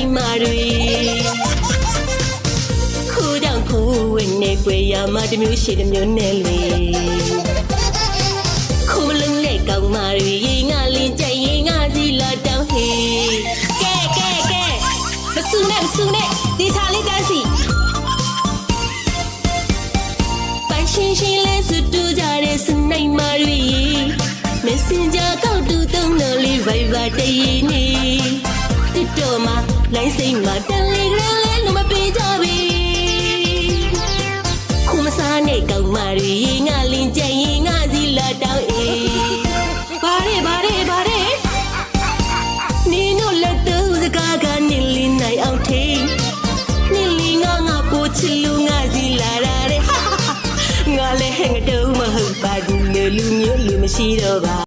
နိုင်မာတွေခိုးကြောင့်ခိုးဝင်နေွယ်ရမှာတစ်မျိုးရှိတစ်မျိုးနဲ့လေခိုးလုံးနဲ့ကောင်းမာတွေငါလင်းကြိုက်ရင်ငါစီလာတောင်းဟေကဲမဆူနဲ့ဒီချာလေးတန်းစီပိုင်ရှင်လဲစွတူကြတဲ့စနိုင်မာတွေ Messenger ကောက်တူသုံးလို့လေး Viber တည်နေ TikTok မှာ line စိမ့်မှာ Telegram လဲလို့မပေးကြပြီခုမစားနဲ့ကောက်မာတွေငါလင်းကြရင်ငါစီလာတောင်းအေးဘာရဲနင်တို့လက်တော့စကားကနေလင်းနိုင်အောင်ထိနင်လီငါပို့ချလို့ငါစီလာရတယ်ငါလည်းဟဲ့ငါတော့မဟုတ်ပါဘူးလူမျိုးလူမရှိတော့ပါ